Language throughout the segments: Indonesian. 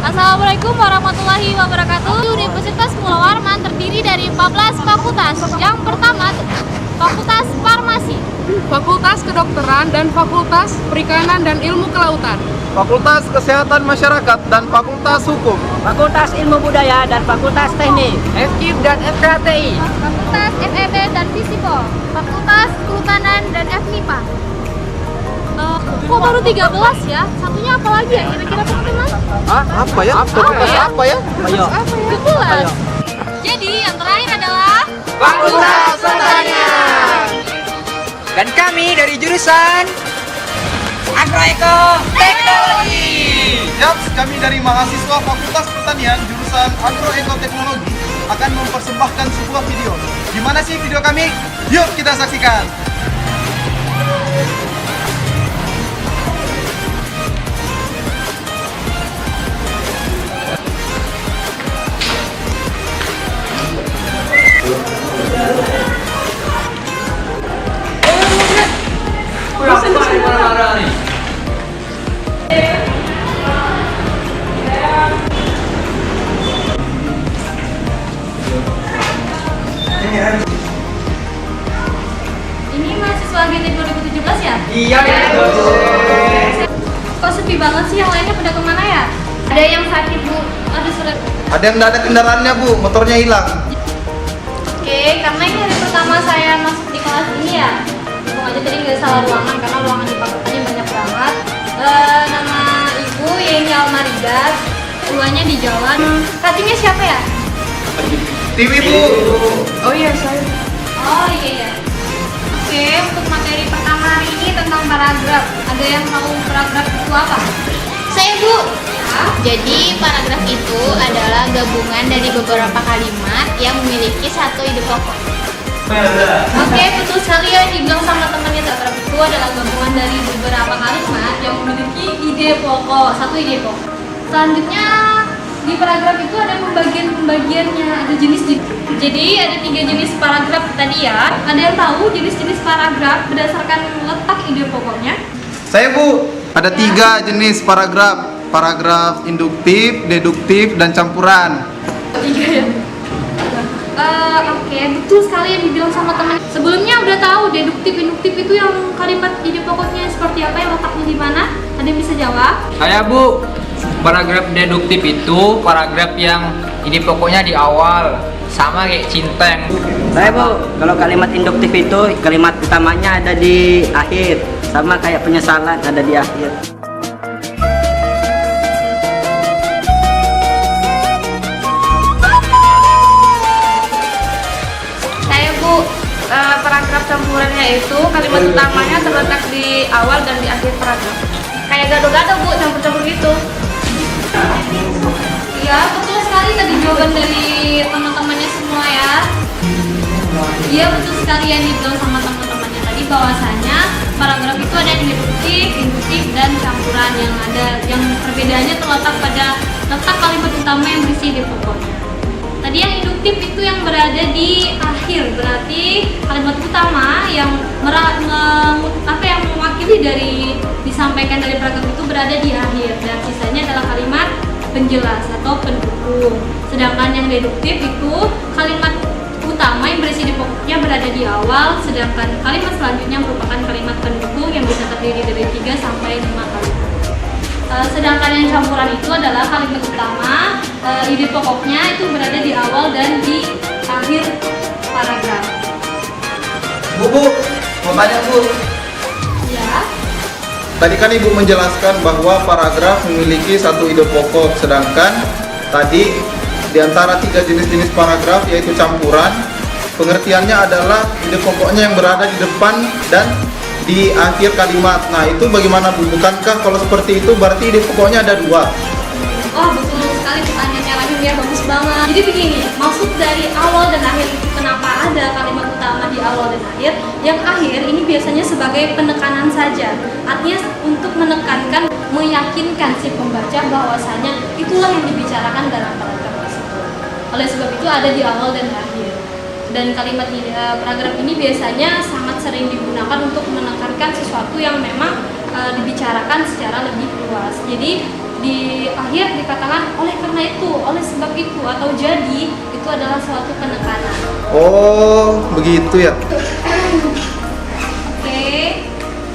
Assalamualaikum warahmatullahi wabarakatuh. Universitas Mula Warman terdiri dari 14 fakultas. Yang pertama, Fakultas Farmasi, Fakultas Kedokteran dan Fakultas Perikanan dan Ilmu Kelautan, Fakultas Kesehatan Masyarakat dan Fakultas Hukum, Fakultas Ilmu Budaya dan Fakultas Teknik, FKIP dan FKTI, Fakultas FEB dan Fisipol, Fakultas Kehutanan dan FMIPA. Kok baru 13 ya? Satunya apa lagi ya kira-kira teman-teman? Apa ya? Fakultas apa ya? Ayo. 17. Jadi yang terakhir adalah Fakultas Pertanian. Dan kami dari jurusan Agroeko Teknologi. Yaps, kami dari mahasiswa Fakultas Pertanian jurusan Agroekoteknologi akan mempersembahkan sebuah video. Gimana sih video kami? Yuk kita saksikan. ini mahasiswa GT 2017 ya? Iya. Kok sepi banget sih, yang lainnya pada kemana ya? Ada yang sakit bu, ada surat. Ada yang nggak ada kendaraannya Bu, motornya hilang. Oke, karena ini hari pertama saya masuk di kelas ini ya. Untung aja tadi nggak salah ruangan karena ruangan di fakultasnya banyak banget. Nama ibu Yeni Almarida, duanya di jalan. Cuttingnya siapa ya? TV Bu. Oh iya saya. Oh iya. Oke, untuk materi pertama hari ini tentang paragraf. Ada yang tahu paragraf itu apa? Saya Bu. Jadi paragraf itu adalah gabungan dari beberapa kalimat yang memiliki satu ide pokok. Oke, betul sekali ya dibilang sama temannya. Paragraf itu adalah gabungan dari beberapa kalimat yang memiliki ide pokok, satu ide pokok. Selanjutnya di paragraf itu ada pembagian-pembagiannya, ada jenis. Jadi ada 3 jenis paragraf tadi ya. Ada yang tahu jenis-jenis paragraf berdasarkan letak ide pokoknya? Saya Bu, ada 3 jenis paragraf. Paragraf induktif, deduktif, dan campuran. 3 ya? Oke, betul sekali yang dibilang sama teman. Sebelumnya udah tahu deduktif, induktif itu yang kalimat ide pokoknya seperti apa, yang letaknya di mana? Ada yang bisa jawab? Saya Bu, paragraf deduktif itu paragraf yang ide pokoknya di awal, sama kayak cinteng. Saya Bu, kalau kalimat induktif itu kalimat utamanya ada di akhir, sama kayak penyesalan ada di akhir. Saya Bu, paragraf campurannya itu kalimat utamanya terletak di awal dan di akhir paragraf. Kayak gado-gado bu, campur-campur gitu. Iya, betul sekali tadi jawaban dari teman-temannya semua ya. Iya, betul sekali yang dibilang sama teman-temannya tadi, bahwasanya paragraf itu ada yang deduktif, induktif, dan campuran. Yang perbedaannya terletak pada letak kalimat utama yang berisi ide pokoknya. Tadi yang induktif itu yang berada di akhir, berarti kalimat utama yang mewakili dari disampaikan dari paragraf itu berada di akhir, dan sisanya adalah kalimat penjelas atau pendukung. Sedangkan yang deduktif itu kalimat utama yang berisi di pokoknya berada di awal, sedangkan kalimat selanjutnya merupakan kalimat pendukung yang bisa terdiri dari 3 sampai 5 kalimat. Sedangkan yang campuran itu adalah kalimat utama, ide pokoknya itu berada di awal dan di akhir paragraf. Bu, mau tanya Bu. Ya. Tadi kan Ibu menjelaskan bahwa paragraf memiliki satu ide pokok, sedangkan tadi di antara 3 jenis-jenis paragraf yaitu campuran, pengertiannya adalah ide pokoknya yang berada di depan dan di akhir kalimat. Nah, itu bagaimana Bu? Bukankah kalau seperti itu berarti ide pokoknya ada 2? Oh, betul sekali pertanyaannya Rahim ya, bagus banget. Jadi begini, maksud dari awal dan akhir itu kenapa ada kalimat utama di awal dan akhir? Yang akhir ini biasanya sebagai penekanan saja. Artinya untuk menekankan, meyakinkan si pembaca bahwasanya itulah yang dibicarakan dalam paragraf tersebut. Oleh sebab itu ada di awal dan akhir. Dan kalimat paragraf ini biasanya sangat sering digunakan untuk menekankan sesuatu yang memang dibicarakan secara lebih luas. Jadi di akhir dikatakan oleh karena itu, oleh sebab itu, atau jadi, itu adalah suatu penekanan. Oh, begitu ya. Oke,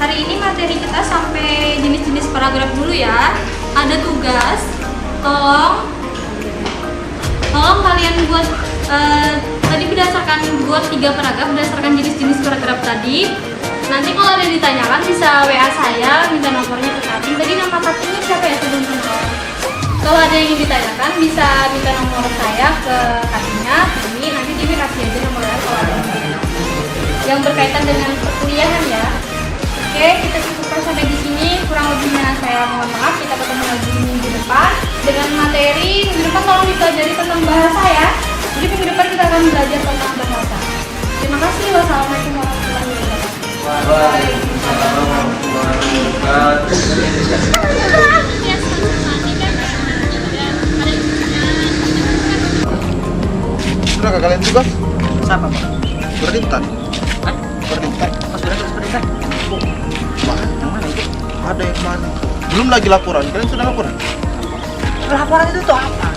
hari ini materi kita sampai jenis-jenis paragraf dulu ya. Ada tugas, tolong kalian buat tadi berdasarkan buat 3 paragraf berdasarkan jenis-jenis paragraf tadi. Nanti kalau ada ditanyakan bisa WA saya, minta nomornya ke Kati. Tadi nama Katinya siapa ya sebelum kenal? Kalau ada yang ingin ditanyakan bisa minta nomor saya ke Katinya. Ini nanti Dewi kasih aja nomornya kalau ada yang berkaitan dengan perkuliahan ya. Oke, kita cukupkan sampai di sini. Kurang lebihnya saya mohon maaf. Kita ketemu lagi minggu depan dengan materi. Minggu depan tolong dipelajari tentang bahasa ya. Jadi minggu depan kita akan belajar tentang bahasa. Terima kasih. Wassalamualaikum warahmatullahi wabarakatuh. Sudah ke kalian tugas? Siapa Pak? Berintan. Hah? Berintan. Oh, sudah berintan. Mana? Yang mana itu? Ada yang mana? Belum lagi laporan. Kalian sudah laporan? Laporan itu tuh apa?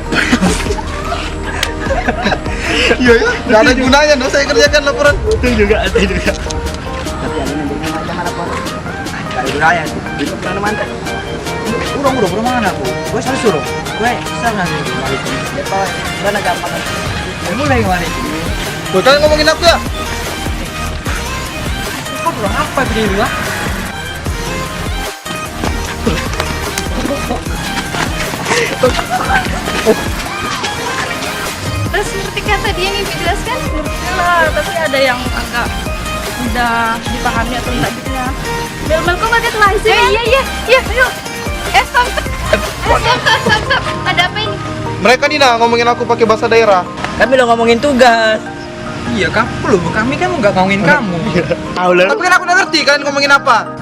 Iya ya. Nggak ada gunanya dong saya kerjakan laporan. Itu juga. Tapi ada nantinya macam laporan. Kali raya itu. Itu mana? Udah mana aku? Gue selalu suruh. Gue sana nih. Ya Pak, mana gampang. Mulai kemana? Tuh, kalian ngomongin aku ya? Kau pulang apa begini Pak? Terus seperti kata dia yang dijelaskan, ngerti lah, tapi ada yang agak udah dipahami atau enggak gitu ya. Bel kok pakai telasnya? Iya, yuk. Stop. Ada apa ini? Mereka Dina ngomongin aku pakai bahasa daerah. Kami lo ngomongin tugas. Iya kamu loh, kami kan nggak ngomongin kamu. Tapi kan aku udah ngerti kalian ngomongin apa.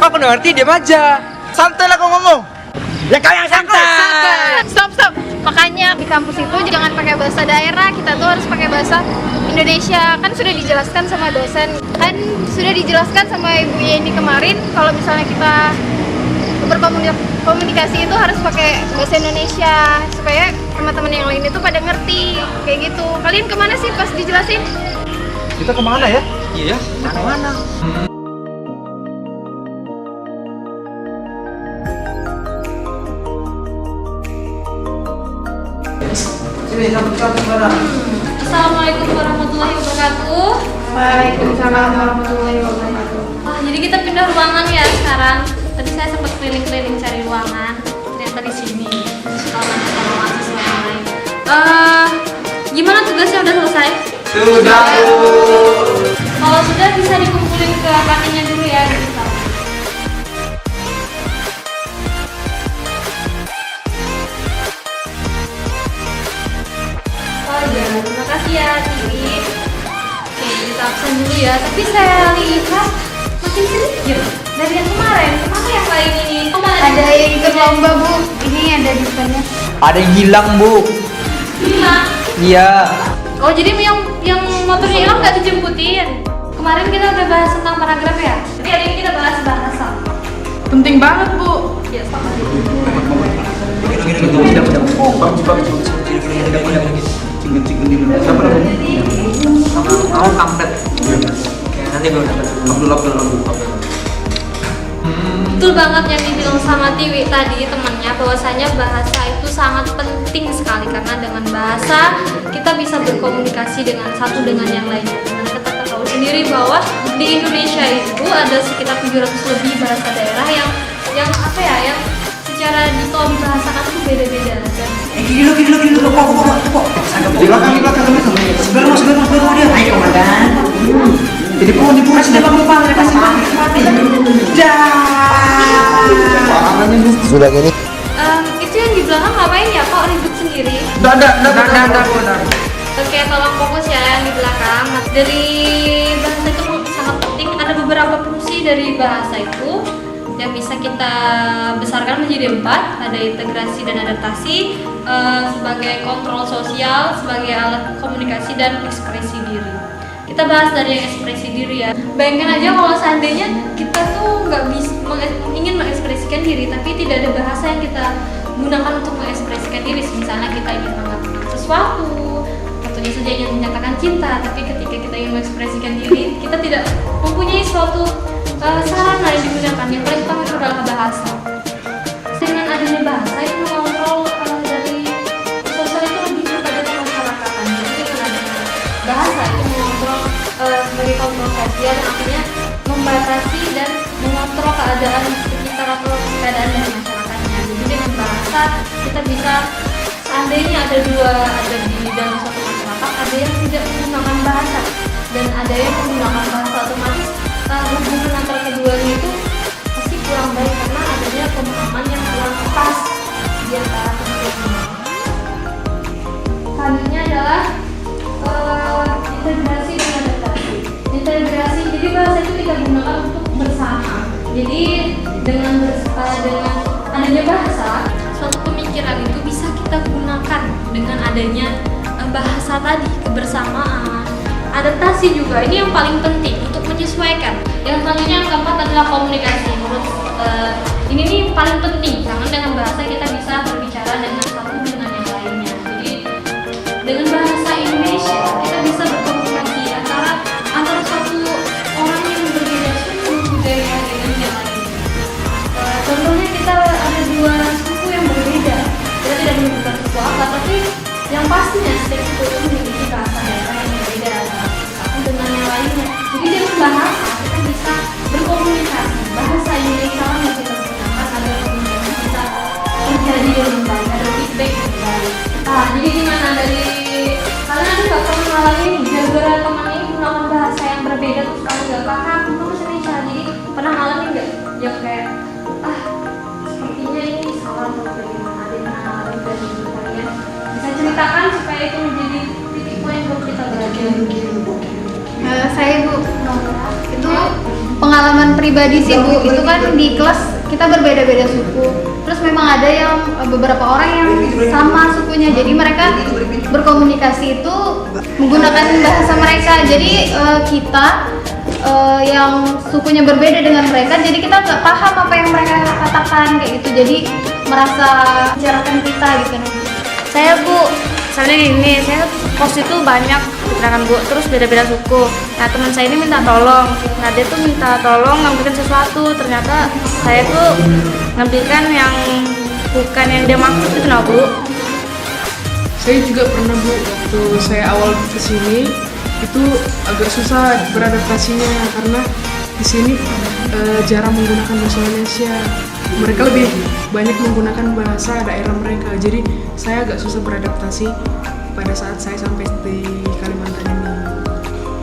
Aku udah ngerti, diam aja. Santai lah kau ngomong. Ya kau yang santai. Stop. Makanya di kampus itu jangan pakai bahasa daerah, kita tuh harus pakai bahasa Indonesia. Kan sudah dijelaskan sama dosen, kan sudah dijelaskan sama Ibu Yeni kemarin kalau misalnya kita berkomunikasi itu harus pakai bahasa Indonesia supaya teman-teman yang lain itu pada ngerti kayak gitu. Kalian kemana sih pas dijelasin? Kita kemana ya? Iya, mana-mana. Assalamualaikum warahmatullahi wabarakatuh. Waalaikumsalam warahmatullahi wabarakatuh. Jadi kita pindah ruangan ya sekarang. Tadi saya sempat keliling-keliling cari ruangan. Ternyata di sini. Sama mahasiswa yang lain. Gimana tugasnya udah selesai? Sudah. Kalau sudah bisa dikumpulin ke kantinnya dulu ya. Gitu. Oh iya, terima kasih ya Tiwi. Oke, kita absen dulu ya. Tapi saya lihat makin sedikit dari yang kemarin. Kemana yang lain ini? Ada yang ikut lomba Bu, ini ada depannya. Ada yang hilang bu. Hilang. Iya. Oh jadi yang motornya hilang nggak dijemputin? Kemarin kita udah bahas tentang paragraf ya. Jadi hari ini kita bahas bahasa. Penting banget Bu. Ya, sepakat. Siapa namanya? Kamu kampret. Nanti gue dapat. Abdullah. Betul banget yang dibilang sama Tiwi tadi temannya, bahwasanya bahasa itu sangat penting sekali karena dengan bahasa kita bisa berkomunikasi dengan satu dengan yang lainnya. Karena kita tahu sendiri bahwa di Indonesia itu ada sekitar 700 lebih bahasa daerah yang apa ya, yang secara kalau dibahasakan itu beda-beda. Gila kok. Di belakang sebentar dia. Ayo komandan. Jadi puas Sudah bangun Pak, kasih mati. Sudah gini. Itu yang di belakang ngapain ya? Kok ribut sendiri? Dah. Oke, tolong fokus ya yang di belakang. Dari bahasa itu sangat penting. Ada beberapa fungsi dari bahasa itu yang bisa kita besarkan menjadi 4. Ada integrasi dan adaptasi, sebagai kontrol sosial, sebagai alat komunikasi dan ekspresi diri. Kita bahas dari yang ekspresi diri ya. Bayangkan aja kalau seandainya kita tuh nggak bisa ingin mengekspresikan diri, tapi tidak ada bahasa yang kita gunakan untuk mengekspresikan diri. Misalnya kita ingin mengatakan sesuatu, tentunya saja ingin menyatakan cinta, tapi ketika kita ingin mengekspresikan diri, kita tidak mempunyai suatu sarana yang digunakan. Yang paling utama itu adalah bahasa. Dengan adanya bahasa itu mengontrol dari sosial itu lebih kepada kemasyarakatan. Jadi dengan adanya bahasa itu mengontrol sebagai kontrol sosial yang akhirnya membatasi dan mengontrol keadaan sekitar atau keadaan dari masyarakatnya. Jadi dengan bahasa kita bisa, seandainya ada di dalam suatu masyarakat, ada yang tidak menggunakan bahasa dan ada yang menggunakan bahasa, otomatis hubungan antara keduanya itu pasti kurang baik karena adanya pemahaman yang kurang pas di antara keduanya. Selanjutnya adalah integrasi dan adaptasi. Integrasi, jadi bahasa itu kita gunakan untuk bersama. Jadi dengan adanya bahasa, suatu pemikiran itu bisa kita gunakan dengan adanya bahasa tadi, kebersamaan. Adaptasi juga, ini yang paling penting untuk menyesuaikan. Yang selanjutnya yang keempat adalah komunikasi. Menurut ini nih paling penting karena dengan bahasa kita bisa berbicara dengan satu dengan yang lainnya. Jadi dengan bahasa Indonesia kita bisa berkomunikasi antara suatu orang yang berbeda suku budaya dengan yang lain. Contohnya kita ada dua suku yang berbeda, kita tidak menyebutkan suku apa, tapi yang pastinya setiap suku itu memiliki bahasa daerah yang berbeda satu dengan yang lainnya. Jadi dengan bahasa kita bisa berkomunikasi. Bahasa Indonesia yang kita gunakan agar komunikasi kita terjadi dengan baik, ada feedback yang baik. Jadi gimana dari kalian ada nggak pernah ngalamin gara-gara teman ini menggunakan bahasa yang berbeda terus kamu nggak paham bahasa Indonesia? Jadi pernah ngalamin nggak? Ya kayak sepertinya ini salah atau bagaimana? Ada yang pernah ngalamin dari kalian? Bisa ceritakan supaya itu menjadi titik poin buat kita belajar. Saya Bu, itu pengalaman pribadi sih Bu. Itu kan di kelas kita berbeda-beda suku. Terus memang ada yang beberapa orang yang sama sukunya. Jadi mereka berkomunikasi itu menggunakan bahasa mereka. Jadi kita yang sukunya berbeda dengan mereka, jadi kita nggak paham apa yang mereka katakan kayak gitu. Jadi merasa bicarakan kita gitu. Saya Bu, misalnya gini, saya pos itu banyak keterangan Bu, terus beda-beda suku. Nah teman saya ini minta tolong, nah dia tuh minta tolong ngambilkan sesuatu, ternyata saya tuh ngambilkan yang bukan yang dia maksud itu nah Bu. Saya juga pernah Bu, waktu saya awal kesini itu agak susah beradaptasinya karena di sini jarang menggunakan bahasa Indonesia. Mereka lebih banyak menggunakan bahasa daerah mereka. Jadi saya agak susah beradaptasi pada saat saya sampai di Kalimantan ini.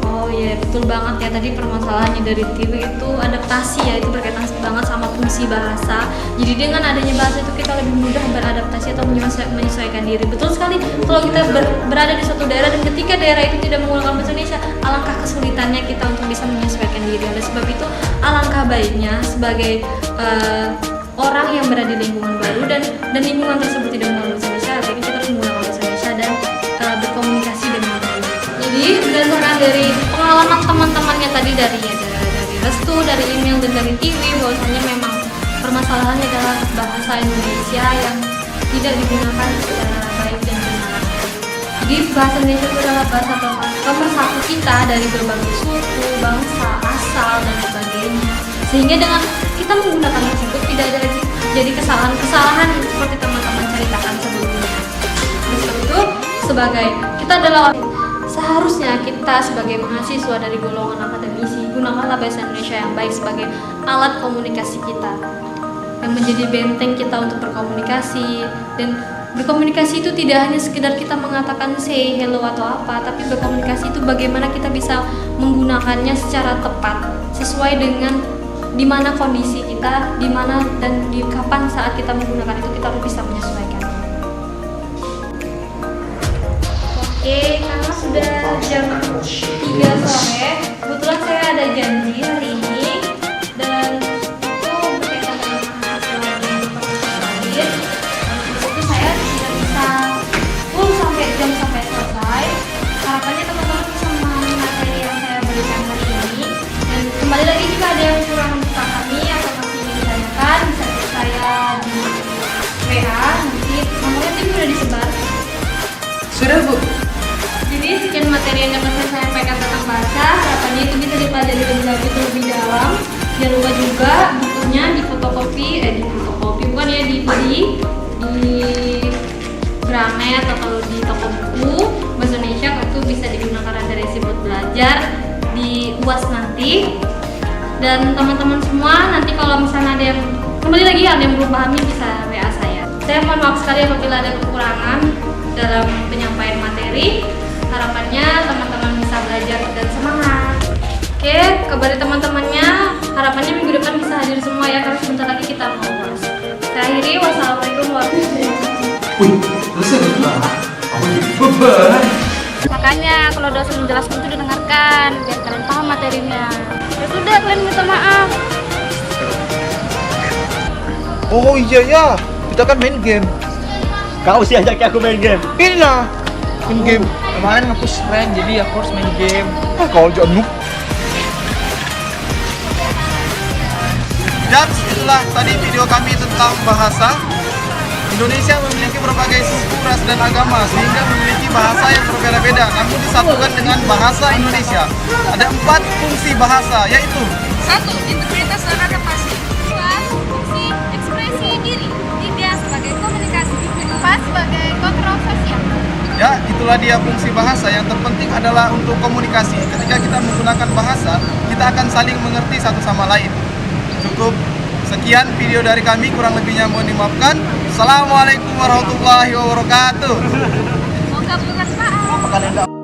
Oh iya, betul banget ya, tadi permasalahannya dari Tiwi itu adaptasi ya, itu berkaitan banget sama fungsi bahasa. Jadi dengan adanya bahasa itu kita lebih mudah beradaptasi atau menyesuaikan diri. Betul sekali, kalau kita berada di suatu daerah dan ketika daerah itu tidak menggunakan bahasa Indonesia, alangkah kesulitannya kita untuk bisa menyesuaikan diri. Oleh sebab itu alangkah baiknya sebagai orang yang berada di lingkungan baru dan lingkungan tersebut tidak menggunakan bahasa Indonesia, jadi kita harus menggunakan bahasa Indonesia dan berkomunikasi dengan baik. Jadi berdasarkan dari pengalaman teman-temannya tadi dari Restu, dari email dan dari TV, bahwasanya memang permasalahannya adalah bahasa Indonesia yang tidak digunakan secara baik dan benar. Jadi bahasa Indonesia itu adalah bahasa pemersatu kita dari berbagai suku, bangsa, asal dan sebagainya. Sehingga dengan kita menggunakan tersebut tidak ada lagi jadi kesalahan-kesalahan seperti teman-teman ceritakan sebelumnya. Oleh sebab itu, sebagai kita adalah seharusnya kita sebagai mahasiswa dari golongan akademisi gunakanlah bahasa Indonesia yang baik sebagai alat komunikasi kita yang menjadi benteng kita untuk berkomunikasi. Dan berkomunikasi itu tidak hanya sekedar kita mengatakan say hello atau apa, tapi berkomunikasi itu bagaimana kita bisa menggunakannya secara tepat sesuai dengan di mana kondisi kita, di mana dan di kapan saat kita menggunakan itu, kita harus bisa menyesuaikan. Oke, karena sudah jam 3 sore, kebetulan saya ada janji hari ini dan itu berkaitan dengan mahasiswa yang lain. Itu saya tidak bisa full sampai selesai. Harapannya teman-teman bisa memahami materi yang saya berikan hari ini. Dan kembali lagi jika ada yang kurang kami atau masih ingin ditanyakan, bisa cek saya di WA sudah disebar? Sudah Bu. Jadi sekian materi yang dapat saya sampaikan tentang bahasa. Harapannya itu bisa dipelajari lebih dalam. Jangan lupa juga bukunya difotokopi, bukan ya, dibeli di Gramet atau kalau di toko buku bahasa Indonesia itu bisa digunakan referensi buat belajar di UAS nanti. Dan teman-teman semua nanti kalau misalnya ada yang kembali lagi ada yang belum pahami bisa WA saya. Saya mohon maaf sekali apabila ada kekurangan dalam penyampaian materi. Harapannya teman-teman bisa belajar dan semangat. Oke, kabari teman-temannya. Harapannya minggu depan bisa hadir semua ya, karena sebentar lagi kita mau UAS. Saya akhiri, wassalamualaikum warahmatullahi wabarakatuh. Makanya kalau dosen menjelaskan itu didengarkan biar kalian paham materinya. Ya sudah, kalian minta maaf. Oh iya ya, kita kan main game. Kau sih ajak aku main game. Ini lah, main game. Kemarin ngapus rank, jadi aku harus main game. Kau jangan noob. Dan itulah tadi video kami tentang bahasa. Indonesia memiliki berbagai suku, ras, dan agama sehingga memiliki bahasa yang berbeda-beda namun disatukan dengan bahasa Indonesia. Ada 4 fungsi bahasa, yaitu 1. Integritas dan adaptasi. 2. Fungsi ekspresi diri. 3. Sebagai komunikasi. 4. Sebagai kontrol sosial. ya itulah dia fungsi bahasa. Yang terpenting adalah untuk komunikasi. Ketika kita menggunakan bahasa, kita akan saling mengerti satu sama lain. Cukup sekian video dari kami, kurang lebihnya mohon dimaafkan. Assalamualaikum warahmatullahi wabarakatuh. Moga bermanfaat.